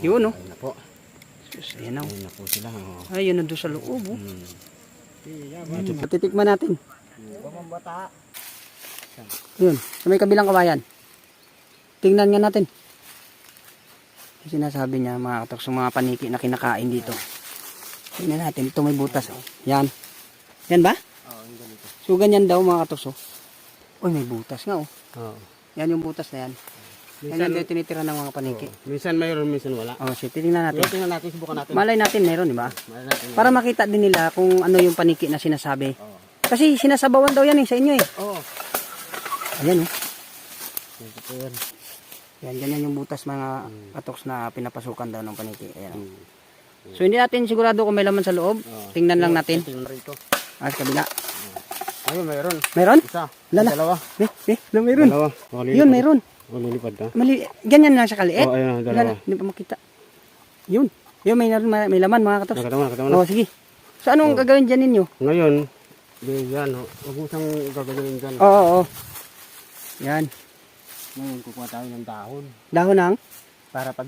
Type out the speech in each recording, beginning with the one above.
Yun, no? Ayun na po. Ayan, no? Ayun na po sila. Ayun, nandun sa loob, oh. Titikman natin. Yun, sa may kabilang kawayan. Tingnan nga natin. Sinasabi niya mga katoks, mga paniki na kinakain dito. Tingnan natin, ito may butas, oh. Yan. Yan ba? Oo, yung ganito. So ganyan daw mga katoks, oh. Uy, may butas nga, oh. Oo. Yan yung butas na yan. Yan yung tinitira ng mga paniki. Minsan mayroon, minsan wala. Oh, sige, tingnan natin. Tingnan natin, subukan natin. Malay natin meron, di ba? Malay natin. Para makita din nila kung ano yung paniki na sinasabi. Oo. Kasi sinasabawan daw yan, sa inyo, eh. Oo. Ayan, oh. Ito po yan. Yan, ganyan yung butas mga katoks na pinapasukan daw ng paniki. Ayan. So hindi natin sigurado kung may laman sa loob. Tingnan lang natin. Tingnan rito. Sa kabila. Ayun, mayroon. Meron? Isa. Lala. Dalawa. Meron. Dalawa. Yun, meron. Lilipad na. Ganyan lang siya kaliit. Oo, ayun, dalawa. Hindi pa makita. Yun. Yun, may laman mga katoks. Nakatawa na. Oo, sige. So anong gagawin dyan ninyo? Ngayon, yan, huwag mo siyang gagawin dyan. Oo. Yan. Ngayon, kukuha tayo ng dahon. Dahon ng? Para pag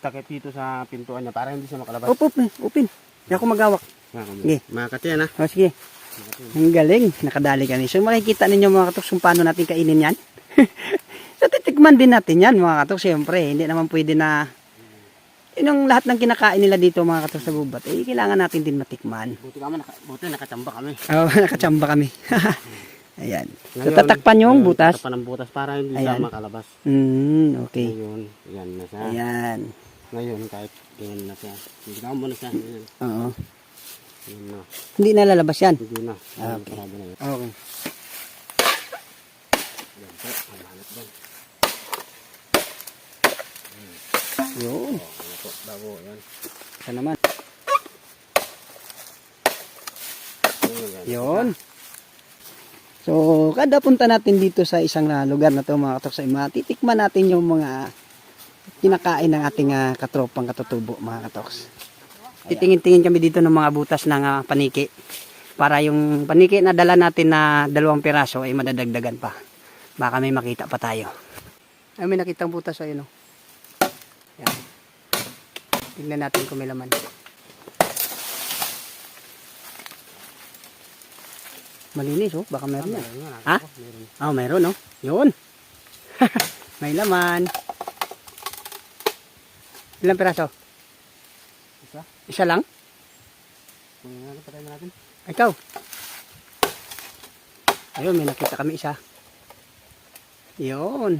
takip dito sa pintuan niya, para hindi siya makalabas. Open. Hindi ako magawak. Sige. Makakat yan, ha? O, sige. Ang galing. Nakadali kami. So makikita ninyo mga katoks kung paano natin kainin yan. So titikman din natin yan mga katoks. Siyempre, hindi naman pwede na yung lahat ng kinakain nila dito mga katoks sa gubat. Eh, kailangan natin din matikman. Buti nakachamba kami. Oo, nakachamba kami. Ayan. So Ngayon, tatakpan yung butas. Tatakpan ng butas para hindi Ayan. siya makalabas. Okay. Ngayon, yan na siya. Ayan. Ngayon, kahit yan na siya. Tignan mo na siya. Yan. Oo. Yan na. Hindi na lalabas yan. Hindi na. Okay. Sarado na yan. Okay. Yan po. Ang hanap doon. Yun. Yan po. Bago. Yan. Ito naman. Yan. Yun. So, kada punta natin dito sa isang lugar na to mga katoks, ay matitikman natin yung mga kinakain ng ating katropang katutubo mga katoks. Titingin-tingin kami dito ng mga butas ng paniki para yung paniki na dala natin na 2 piraso ay madadagdagan pa. Baka may makita pa tayo. Ay, may nakitang butas ayun, oh. Yan. Tingnan natin kung may laman. Malinis, oh. Baka meron yan. Ha? Oh, meron, oh. Yun. May laman. Ilang piraso? Isa. Isa lang? Patayin na natin. Ikaw. Ayun, may nakita kami isa. Yun.